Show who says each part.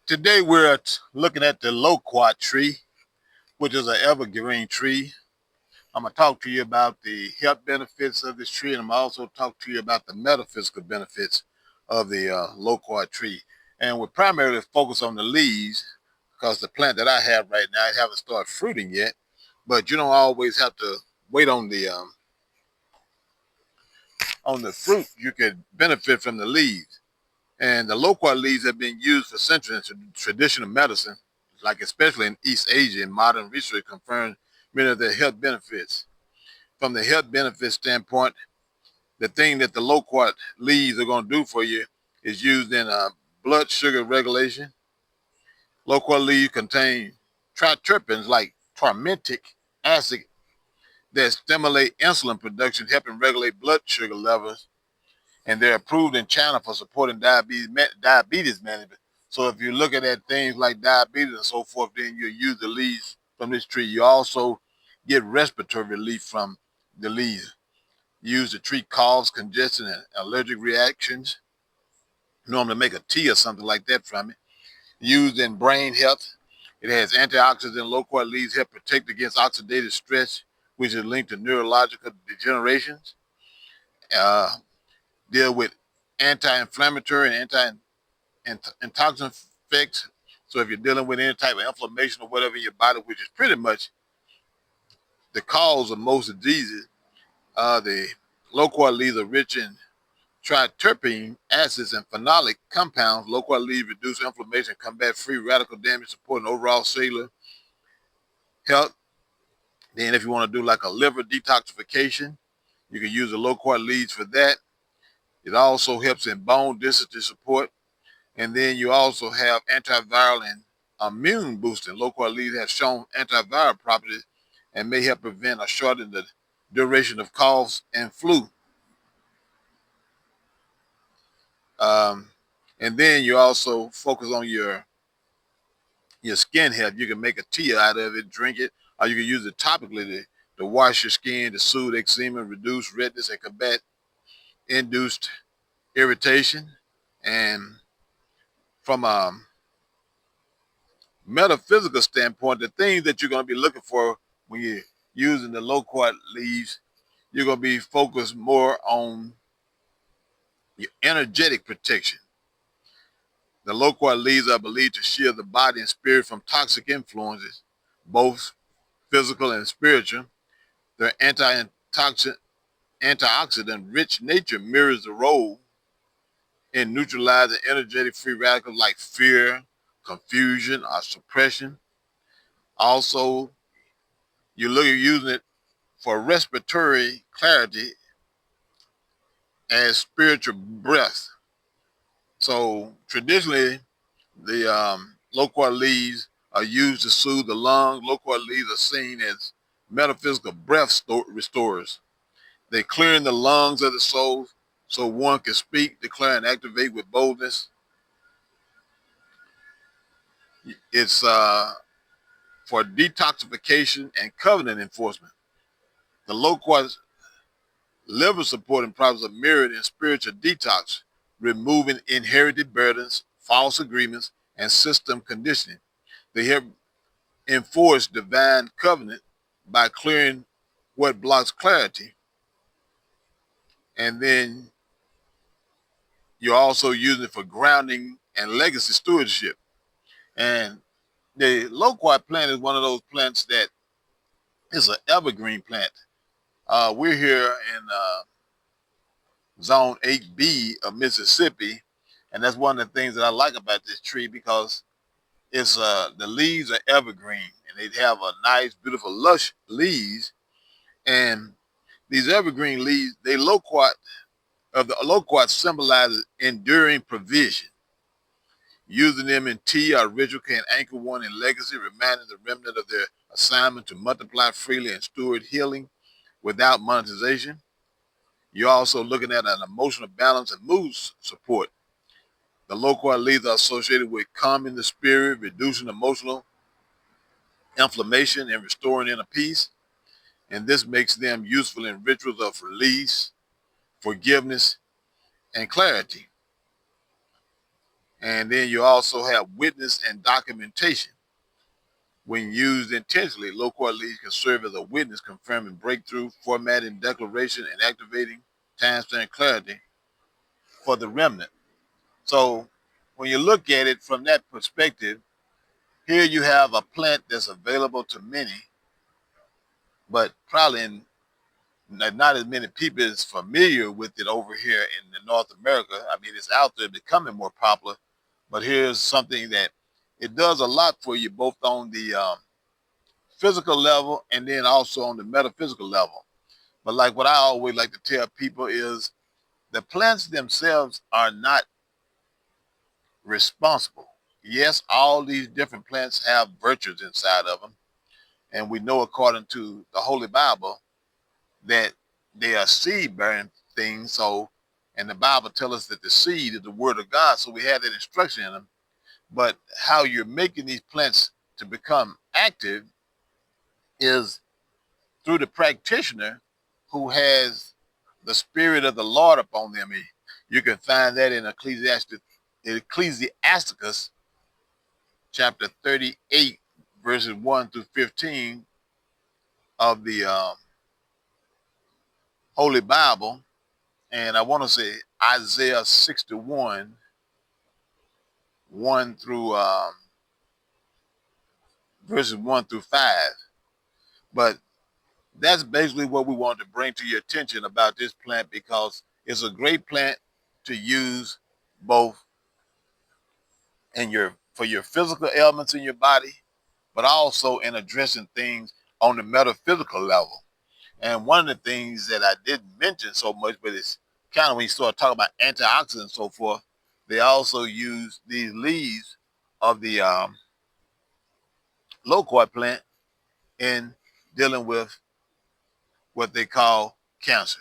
Speaker 1: Today we're looking at the Loquat tree, which is an evergreen tree. I'm going to talk to you about the health benefits of this tree, and I'm also talk to you about the metaphysical benefits of the Loquat tree. And we're primarily focused on the leaves because the plant that I have right now, I haven't started fruiting yet, but you don't always have to wait on the fruit. You can benefit from the leaves. And the loquat leaves have been used for centuries in traditional medicine, like especially in East Asia, and modern research confirms many of their health benefits. From the health benefit standpoint, the thing that the loquat leaves are going to do for you is used in blood sugar regulation. Loquat leaves contain triterpenes like tarmentic acid that stimulate insulin production, helping regulate blood sugar levels, and they're approved in China for supporting diabetes management. So if you're looking at things like diabetes and so forth, then you use the leaves from this tree. You also get respiratory relief from the leaves. Used to treat coughs, congestion, and allergic reactions. Normally make a tea or something like that from it. Used in brain health. It has antioxidant. Loquat leaves help protect against oxidative stress, which is linked to neurological degenerations. Uh, Deal with anti-inflammatory and anti-toxin effects. So if you're dealing with any type of inflammation or whatever in your body, which is pretty much the cause of most diseases, the loquat leaves are rich in triterpene acids and phenolic compounds. Loquat leaves reduce inflammation, combat free radical damage, supporting overall cellular health. Then if you want to do like a liver detoxification, you can use the loquat leaves for that. It also helps in bone density support. And then you also have antiviral and immune boosting. Loquat leaves have shown antiviral properties and may help prevent or shorten the duration of coughs and flu. Um, and then you also focus on your skin health. You can make a tea out of it, drink it, or you can use it topically to wash your skin, to soothe eczema, reduce redness, and combat induced irritation. And from a metaphysical standpoint, the things that you're going to be looking for when you're using the loquat leaves, you're going to be focused more on your energetic protection. The loquat leaves are believed to shield the body and spirit from toxic influences, both physical and spiritual. Their antioxidant rich nature mirrors the role in neutralizing energetic free radicals like fear, confusion, or suppression. Also, you look at using it for respiratory clarity as spiritual breath. So traditionally, the loquat leaves are used to soothe the lungs. Loquat leaves are seen as metaphysical breath restorers. They clear in the lungs of the soul so one can speak, declare, and activate with boldness. It's for detoxification and covenant enforcement. The loquat liver supporting properties are mirrored in spiritual detox, removing inherited burdens, false agreements, and system conditioning. They help enforce divine covenant by clearing what blocks clarity. And then you're also using it for grounding and legacy stewardship. And the loquat plant is one of those plants that is an evergreen plant. We're here in Zone 8B of Mississippi, and that's one of the things that I like about this tree because it's the leaves are evergreen and they have a nice, beautiful, lush leaves. And these evergreen leaves, they loquat of the loquat symbolizes enduring provision. Using them in tea or ritual can anchor one in legacy, reminding the remnant of their assignment to multiply freely and steward healing without monetization. You're also looking at an emotional balance and mood support. The loquat leaves are associated with calming the spirit, reducing emotional inflammation, and restoring inner peace. And this makes them useful in rituals of release, forgiveness, and clarity. And then you also have witness and documentation. When used intentionally, Loquat leads can serve as a witness, confirming breakthrough, formatting declaration, and activating timestamp clarity for the remnant. So when you look at it from that perspective, here you have a plant that's available to many, but probably not as many people is familiar with it over here in the North America. I mean, it's out there becoming more popular, but here's something that it does a lot for you, both on the physical level and then also on the metaphysical level. But like what I always like to tell people is the plants themselves are not responsible. Yes, all these different plants have virtues inside of them. And we know according to the Holy Bible that they are seed bearing things. So, and the Bible tells us that the seed is the word of God. So we have that instruction in them. But how you're making these plants to become active is through the practitioner who has the spirit of the Lord upon them. You can find that in Ecclesiasticus chapter 38, verses 1 through 15 of the Holy Bible. And I want to say Isaiah 61, 1 through verses 1 through 5. But that's basically what we want to bring to your attention about this plant, because it's a great plant to use both in for your physical ailments in your body, but also in addressing things on the metaphysical level. And one of the things that I didn't mention so much, but it's kind of when you start talking about antioxidants and so forth, they also use these leaves of the loquat plant in dealing with what they call cancer.